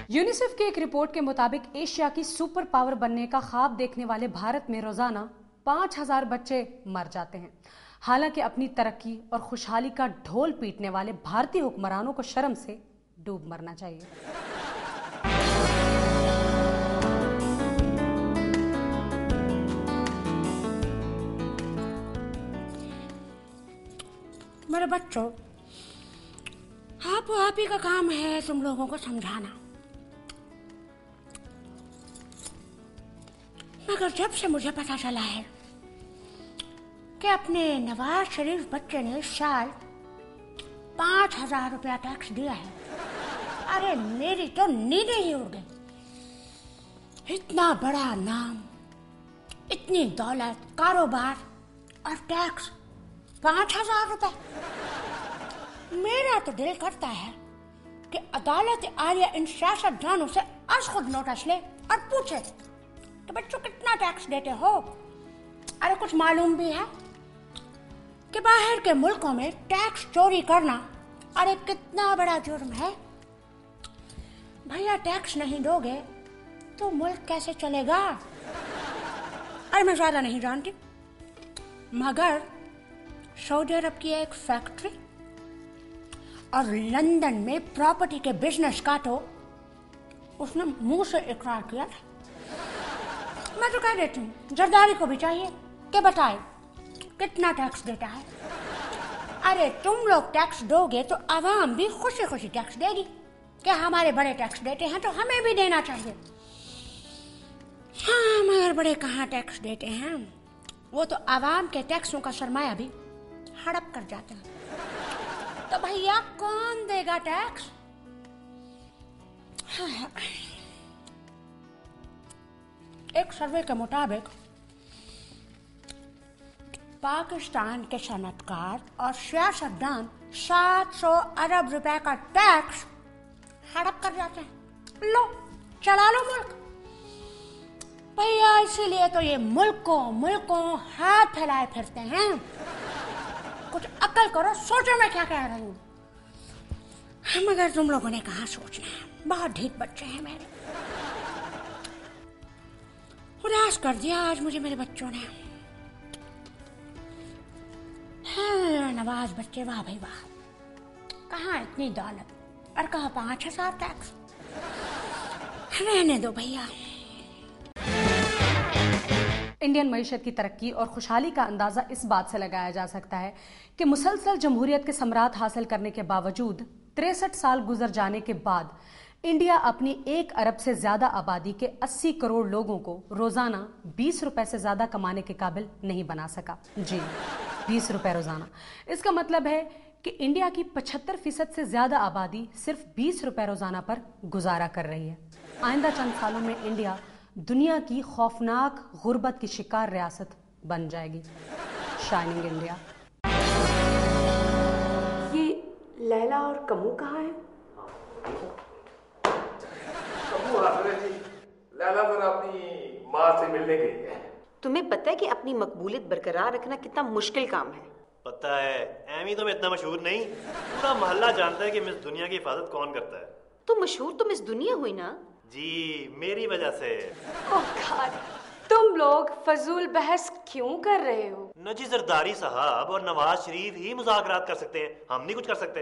UNICEF की एक report के मुताबिक एशिया की सुपर पावर बनने का ख्वाब देखने वाले भारत में रोजाना 5000 बच्चे मर जाते हैं। हालांकि अपनी तरक्की और खुशहाली का ढोल पीटने वाले भारतीय हुक्मरानों को शर्म से डूब मरना चाहिए। मेरे बच्चों, आप ही का काम है तुम लोगों को समझाना, मगर जब से मुझे पता चला है कि अपने नवाज शरीफ बच्चे ने इस साल 5000 रुपया टैक्स दिया है, अरे मेरी तो नींदें ही उड़ गई। इतना बड़ा नाम, इतनी दौलत, कारोबार और टैक्स 5000 रुपए। मेरा तो दिल करता है कि अदालत आलिया इन सियासतदानों से आज खुद नोटिस ले और पूछे कि बच्चों कितना टैक्स देते हो। अरे कुछ मालूम भी है कि बाहर के मुल्कों में टैक्स चोरी करना अरे कितना बड़ा जुर्म है। भैया टैक्स नहीं दोगे तो मुल्क कैसे चलेगा। अरे मैं ज्यादा नहीं जानती, मगर सऊदी अरब की एक फैक्ट्री और लंदन में प्रॉपर्टी के बिजनेस का तो उसने मुंह से इकरार किया था। मैं तो कह देती हूँ जरदारी को भी चाहिए कि बताए कितना टैक्स देता है। अरे तुम लोग टैक्स दोगे तो आवाम भी खुशी खुशी टैक्स देगी कि हमारे बड़े टैक्स देते हैं तो हमें भी देना चाहिए। हाँ, मगर बड़े कहाँ टैक्स देते हैं, वो तो आवाम के टैक्सों का सरमाया भी हड़प कर जाते हैं। तो भैया कौन देगा टैक्स। एक सर्वे के मुताबिक पाकिस्तान के सनतकार और सियासतदान 700 अरब रुपए का टैक्स हड़प कर जाते हैं। लो चला लो मुल्क भैया। इसीलिए तो ये मुल्कों हाथ फैलाए फिरते हैं। कुछ अक्ल करो, सोचो मैं क्या कह रही हूँ। मगर तुम लोगों ने कहाँ सोचना है, बहुत ढीठ बच्चे हैं मेरे। उदास कर दिया आज मुझे मेरे बच्चों ने। हाँ, नवाज बच्चे, वाह भाई वाह, कहाँ इतनी दौलत और कहाँ 5000 टैक्स। रहने दो भैया। इंडियन मईशत की तरक्की और खुशहाली का अंदाजा इस बात से लगाया जा सकता है कि मुसलसल जमहूरियत के सम्राट हासिल करने के बावजूद 63 साल गुजर जाने के बाद इंडिया अपनी 1 अरब से ज्यादा आबादी के 80 करोड़ लोगों को रोजाना 20 रुपए से ज्यादा कमाने के काबिल नहीं बना सका। जी, 20 रुपए रोजाना। इसका मतलब है कि इंडिया की 75% से ज्यादा आबादी सिर्फ 20 रुपए रोजाना पर गुजारा कर रही है। आइंदा चंद सालों में इंडिया दुनिया की खौफनाक गुर्बत की शिकार रियासत बन जाएगी। Shining India. ये लैला और कमू कहाँ है? कमू लैला पर अपनी माँ से मिलने गई है। तुम्हें पता है कि अपनी मकबूलियत बरकरार रखना कितना मुश्किल काम है? पता है, एमी तो मैं इतना मशहूर नहीं, पूरा मोहल्ला जानता है कि मिस दुनिया की हिफाजत कौन करता है। तो मशहूर तो मिस दुनिया हुई ना? जी, मेरी वजह से। ओह गॉड, तुम लोग फजूल बहस क्यों कर रहे हो? नजी जरदारी साहब और नवाज शरीफ ही मुज़ाकरात कर सकते हैं, हम नहीं कुछ कर सकते।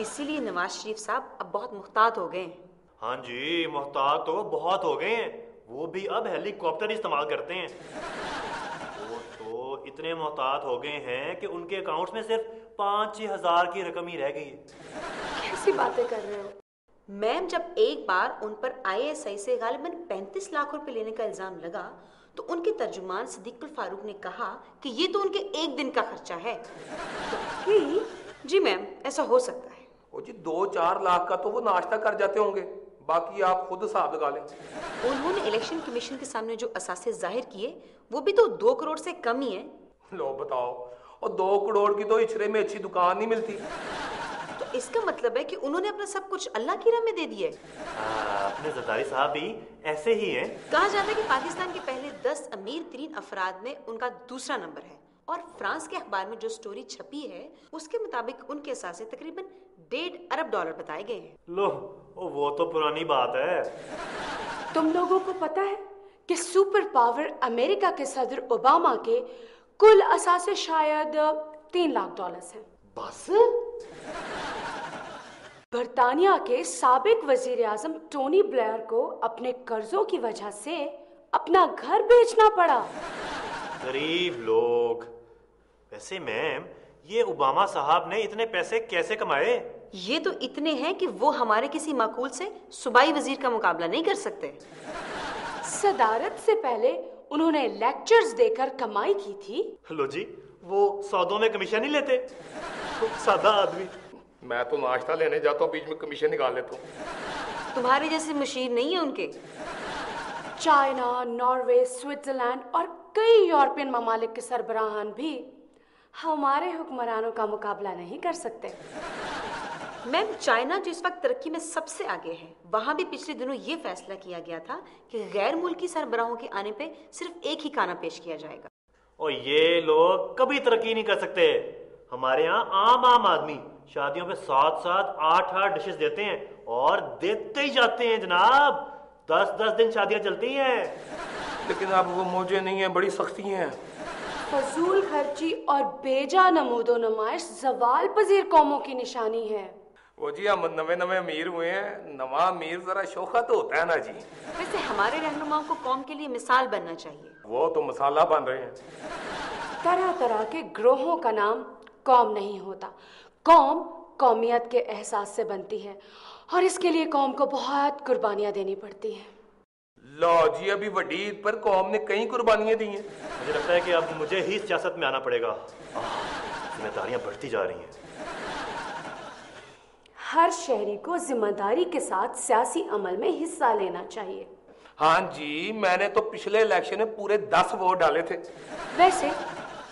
इसीलिए नवाज शरीफ साहब अब बहुत मुहतात हो गए हैं। हाँ जी, मुहतात तो बहुत हो गए हैं। वो भी अब हेलीकॉप्टर इस्तेमाल करते हैं। वो तो इतने मुहतात हो गए हैं कि उनके अकाउंट्स में सिर्फ 5-6 हजार की रकम ही रह गई है। कैसी बातें कर रहे हो? मैम, जब एक बार उन पर ISI से गालिबन 35 लाख रुपए लेने का इल्जाम लगा तो उनके तर्जुमान सिद्दीकुल फारूक ने कहा कि ये तो उनके एक दिन का खर्चा है। जी मैम, ऐसा हो सकता है। वो जी 2-4 लाख का तो वो नाश्ता कर जाते होंगे, बाकी आप खुद हिसाब लगा लें। उन्होंने इलेक्शन कमीशन के सामने जो असासे जाहिर किए वो भी तो 2 करोड़ से कम ही है। लो बताओ, और 2 करोड़ की तो इचरे में अच्छी दुकान नहीं मिलती। तो इसका मतलब है कि उन्होंने अपना सब कुछ अल्लाह की राह में दे दिया है। अपने जरदारी साहब भी ऐसे ही हैं। कहा जाता है कि पाकिस्तान के पहले 10 अमीर तरीन अफराद में उनका दूसरा नंबर है और फ्रांस के अखबार में जो स्टोरी छपी है उसके मुताबिक उनके असासे तकरीबन $1.5 अरब बताए गए हैं। लो, वो तो पुरानी बात है। तुम लोगों को पता है कि सुपर पावर अमेरिका के सदर ओबामा के कुल असासे शायद $3 लाख हैं। बस? बर्तानिया के साबिक वजीर आजम टोनी ब्लेयर को अपने कर्जों की वजह से अपना घर बेचना पड़ा। गरीब लोग। वैसे मैम, ये ओबामा साहब ने इतने पैसे कैसे कमाए? ये तो इतने हैं कि वो हमारे किसी माकूल से सूबाई वजीर का मुकाबला नहीं कर सकते। सदारत से पहले उन्होंने लेक्चर्स देकर कमाई की थी। लो जी, वो सौदों में कमीशन नहीं लेते? सादा आदमी। मैं तो नाश्ता लेने जाता हूँ, बीच में कमीशन निकाल लेता हूँ। तुम्हारे जैसे मशीर नहीं है उनके। चाइना, नॉर्वे, स्विट्जरलैंड और कई यूरोपियन ममालिक के सरबराहान भी हमारे हुक्मरानों का मुकाबला नहीं कर सकते। मैम, चाइना जो इस वक्त तरक्की में सबसे आगे है, वहाँ भी पिछले दिनों ये फैसला किया गया था कि गैर मुल्की सरबराहों के आने पे सिर्फ एक ही खाना पेश किया जाएगा। और ये लोग कभी तरक्की नहीं कर सकते। हमारे यहाँ आम आदमी शादियों पे 7-7, 8-8 डिशेस देते हैं और देते ही जाते हैं जनाब। 10-10 दिन शादियां चलती हैं। लेकिन अब वो मौजें नहीं है, बड़ी सख्ती हैं। फजूल खर्ची और बेजा नमूदो नुमाइश जवाल पजीर कौमों की निशानी है। वो जी, हम नवे अमीर हुए हैं, नवा अमीर जरा शोखा तो होता है ना जी। वैसे हमारे रहनुमाओं को कौम के लिए मिसाल बनना चाहिए। वो तो मसाला बन रहे हैं। तरह तरह के ग्रोहों का नाम कौम नहीं होता। कौम कौमियत के एहसास से बनती है और इसके लिए कौम को बहुत कुर्बानियां देनी पड़ती हैं। लो जी, अभी वडी ईद पर कौम ने कई कुर्बानियां दी हैं। मुझे लगता है कि अब मुझे ही सियासत में आना पड़ेगा। जिम्मेदारियां बढ़ती जा रही हैं। हर शहरी को जिम्मेदारी के साथ सियासी अमल में हिस्सा लेना चाहिए। हाँ जी, मैंने तो पिछले इलेक्शन में पूरे 10 वोट डाले थे। वैसे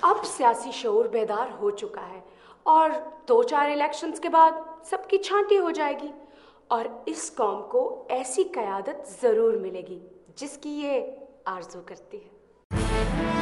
अब सियासी शऊर बेदार हो चुका है और 2-4 इलेक्शंस के बाद सबकी छांटी हो जाएगी और इस कौम को ऐसी क़यादत जरूर मिलेगी जिसकी ये आरज़ू करती है।